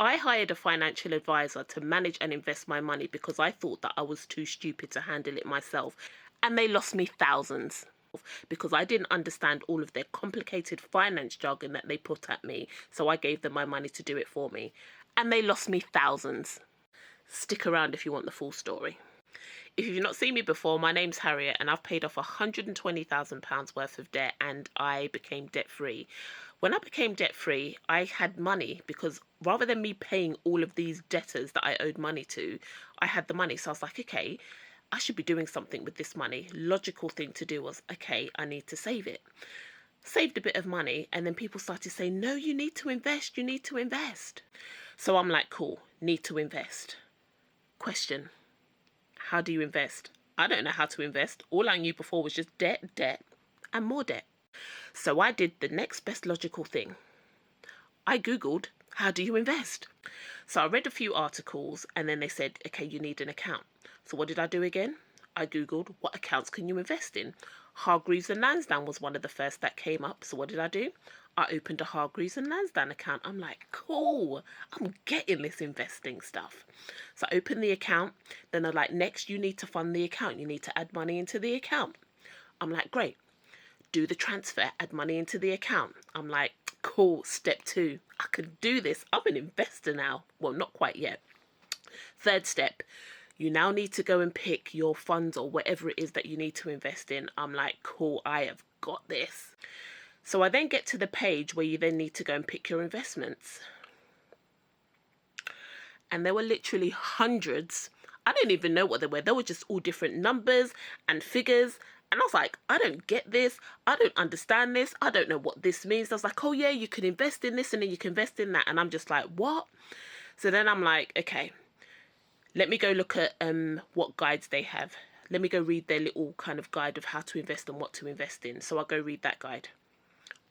I hired a financial advisor to manage and invest my money because I thought that I was too stupid to handle it myself. And they lost me thousands because I didn't understand all of their complicated finance jargon that they put at me. So I gave them my money to do it for me. And they lost me thousands. Stick around if you want the full story. If you've not seen me before, my name's Harriet and I've paid off £120,000 worth of debt and I became debt free. When I became debt free, I had money because rather than me paying all of these debtors that I owed money to, I had the money. So I was like, okay, I should be doing something with this money. Logical thing to do was, okay, I need to save it. Saved a bit of money and then people started saying, no, you need to invest, you need to invest. So I'm like, cool, need to invest. Question. How do you invest? I don't know how to invest. All I knew before was just debt, debt, and more debt. So I did the next best logical thing. I Googled, how do you invest? So I read a few articles and then they said, okay, you need an account. So what did I do again? I Googled, what accounts can you invest in? Hargreaves and Lansdown was one of the first that came up. So what did I do? I opened a Hargreaves and Lansdown account. I'm like, cool, I'm getting this investing stuff. So I opened the account. Then they're like, next, you need to fund the account. You need to add money into the account. I'm like, great. Do the transfer, add money into the account. I'm like, cool, step 2. I can do this. I'm an investor now. Well, not quite yet. Third step, you now need to go and pick your funds or whatever it is that you need to invest in. I'm like, cool, I have got this. So I then get to the page where you then need to go and pick your investments. And there were literally hundreds. I didn't even know what they were. They were just all different numbers and figures. And I was like, I don't get this. I don't understand this. I don't know what this means. I was like, oh yeah, you can invest in this and then you can invest in that. And I'm just like, what? So then I'm like, okay, let me go look at what guides they have. Let me go read their little kind of guide of how to invest and what to invest in. So I go read that guide.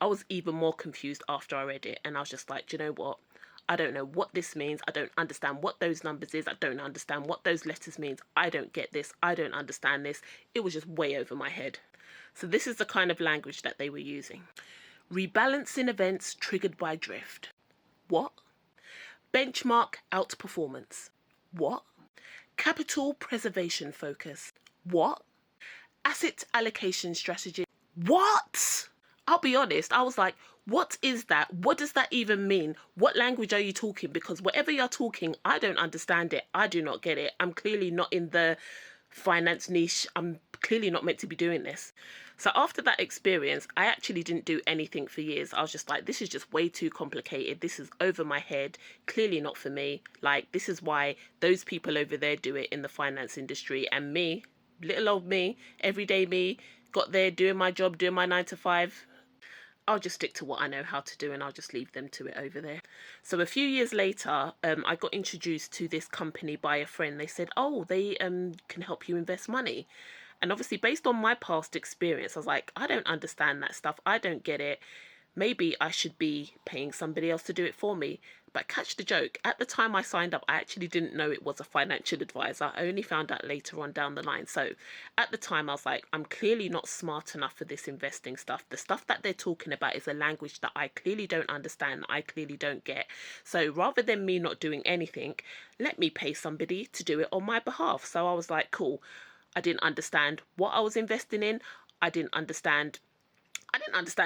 I was even more confused after I read it. And I was just like, do you know what? I don't know what this means. I don't understand what those numbers is. I don't understand what those letters means. I don't get this. I don't understand this. It was just way over my head. So this is the kind of language that they were using. Rebalancing events triggered by drift. What? Benchmark outperformance. What? Capital preservation focus. What? Asset allocation strategy. What? I'll be honest, I was like, what is that? What does that even mean? What language are you talking? Because whatever you're talking, I don't understand it. I do not get it. I'm clearly not in the finance niche. I'm clearly not meant to be doing this. So after that experience, I actually didn't do anything for years. I was just like, this is just way too complicated. This is over my head. Clearly not for me. Like, this is why those people over there do it in the finance industry. And me, little old me, everyday me, got there doing my job, doing my 9 to 5. I'll just stick to what I know how to do and I'll just leave them to it over there. So a few years later, I got introduced to this company by a friend. They said, oh, they can help you invest money. And obviously based on my past experience, I was like, I don't understand that stuff. I don't get it. Maybe I should be paying somebody else to do it for me. But catch the joke. At the time I signed up, I actually didn't know it was a financial advisor. I only found out later on down the line. So at the time I was like, I'm clearly not smart enough for this investing stuff. The stuff that they're talking about is a language that I clearly don't understand, I clearly don't get. So rather than me not doing anything, let me pay somebody to do it on my behalf. So I was like, cool. I didn't understand what I was investing in. I didn't understand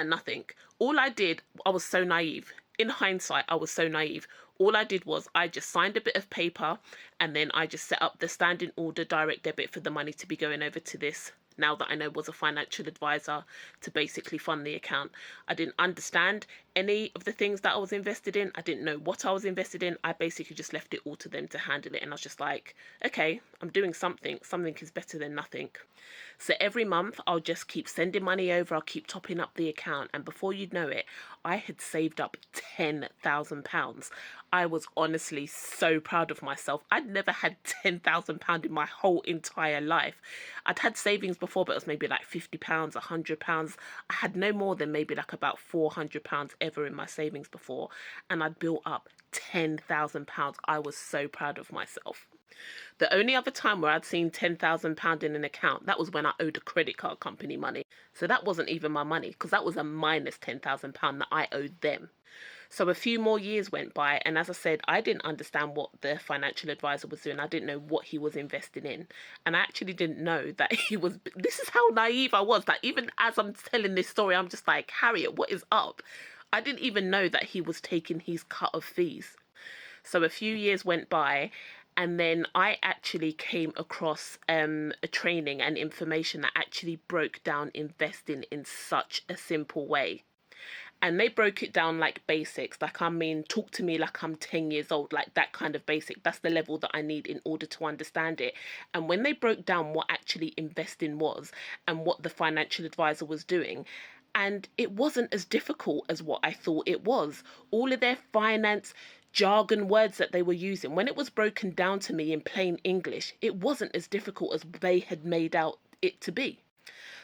nothing. All I did, I was so naive. In hindsight, I was so naive. All I did was I just signed a bit of paper and then I just set up the standing order direct debit for the money to be going over to this, now that I know was a financial advisor, to basically fund the account. I didn't understand any of the things that I was invested in. I didn't know what I was invested in. I basically just left it all to them to handle it. And I was just like, okay, I'm doing something. Something is better than nothing. So every month I'll just keep sending money over. I'll keep topping up the account. And before you'd know it, I had saved up £10,000. I was honestly so proud of myself. I'd never had £10,000 in my whole entire life. I'd had savings before, but it was maybe like £50, £100. I had no more than maybe like about £400 ever in my savings before. And I'd built up £10,000. I was so proud of myself. The only other time where I'd seen £10,000 in an account, that was when I owed a credit card company money. So that wasn't even my money, because that was a minus £10,000 that I owed them. So a few more years went by, and as I said, I didn't understand what the financial advisor was doing. I didn't know what he was investing in. And I actually didn't know that he was. This is how naive I was. That even as I'm telling this story, I'm just like, Harriet, what is up? I didn't even know that he was taking his cut of fees. So a few years went by, and then I actually came across a training and information that actually broke down investing in such a simple way. And they broke it down like basics. Like, I mean, talk to me like I'm 10 years old, like that kind of basic. That's the level that I need in order to understand it. And when they broke down what actually investing was and what the financial advisor was doing, and it wasn't as difficult as what I thought it was. All of their finance jargon words that they were using, when it was broken down to me in plain English, it wasn't as difficult as they had made out it to be.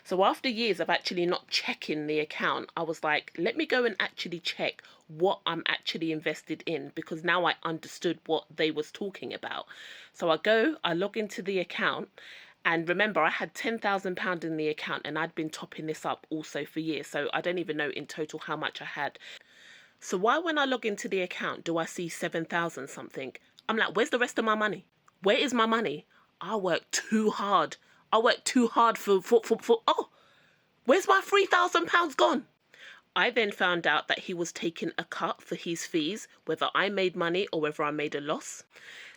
So after years of actually not checking the account, I was like, let me go and actually check what I'm actually invested in, because now I understood what they was talking about. So I log into the account, and remember, I had £10,000 in the account, and I'd been topping this up also for years. So I don't even know in total how much I had. So why, when I log into the account, do I see 7,000 something? I'm like, where's the rest of my money? Where is my money? I worked too hard. I worked too hard oh, where's my £3,000 gone? I then found out that he was taking a cut for his fees, whether I made money or whether I made a loss.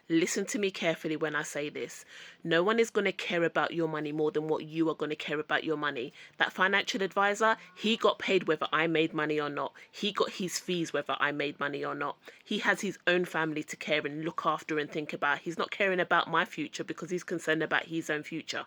Listen to me carefully when I say this. No one is going to care about your money more than what you are going to care about your money. That financial advisor, he got paid whether I made money or not. He got his fees whether I made money or not. He has his own family to care and look after and think about. He's not caring about my future because he's concerned about his own future.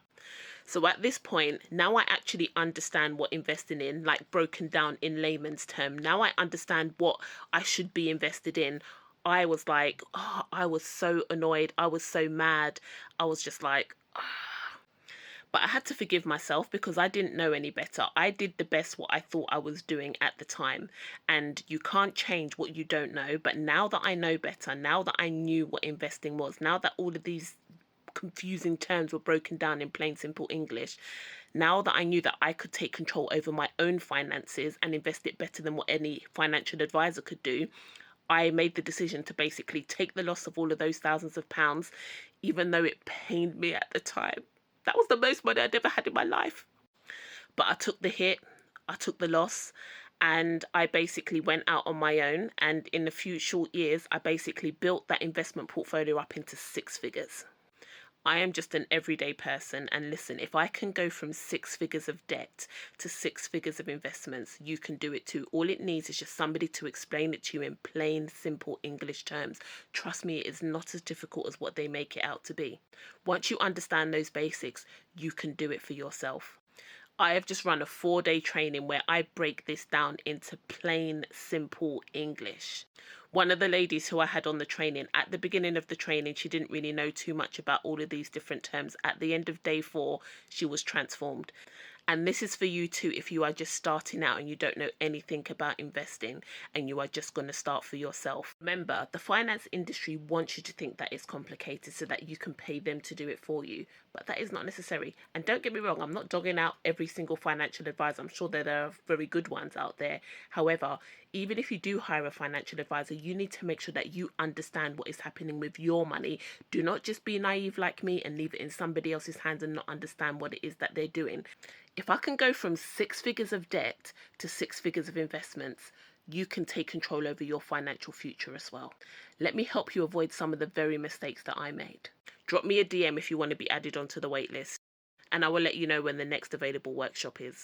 So at this point, now I actually understand what investing in, like broken down in layman's term. Now I understand what I should be invested in. I was like, oh, I was so annoyed. I was so mad. I was just like, but I had to forgive myself because I didn't know any better. I did the best what I thought I was doing at the time. And you can't change what you don't know. But now that I know better, now that I knew what investing was, now that all of these confusing terms were broken down in plain simple English, now that I knew that I could take control over my own finances and invest it better than what any financial advisor could do, I made the decision to basically take the loss of all of those thousands of pounds, even though it pained me at the time. That was the most money I'd ever had in my life. But I took the hit, I took the loss, and I basically went out on my own. And in a few short years, I basically built that investment portfolio up into six figures. I am just an everyday person, and listen, if I can go from six figures of debt to six figures of investments, you can do it too. All it needs is just somebody to explain it to you in plain, simple English terms. Trust me, it is not as difficult as what they make it out to be. Once you understand those basics, you can do it for yourself. I have just run a 4-day training where I break this down into plain, simple English. One of the ladies who I had on the training, at the beginning of the training, she didn't really know too much about all of these different terms. At the end of day 4, she was transformed. And this is for you too, if you are just starting out and you don't know anything about investing and you are just going to start for yourself. Remember, the finance industry wants you to think that it's complicated so that you can pay them to do it for you. But that is not necessary. And don't get me wrong, I'm not dogging out every single financial advisor. I'm sure there are very good ones out there. However, even if you do hire a financial advisor, you need to make sure that you understand what is happening with your money. Do not just be naive like me and leave it in somebody else's hands and not understand what it is that they're doing. If I can go from six figures of debt to six figures of investments, you can take control over your financial future as well. Let me help you avoid some of the very mistakes that I made. Drop me a DM if you want to be added onto the waitlist, and I will let you know when the next available workshop is.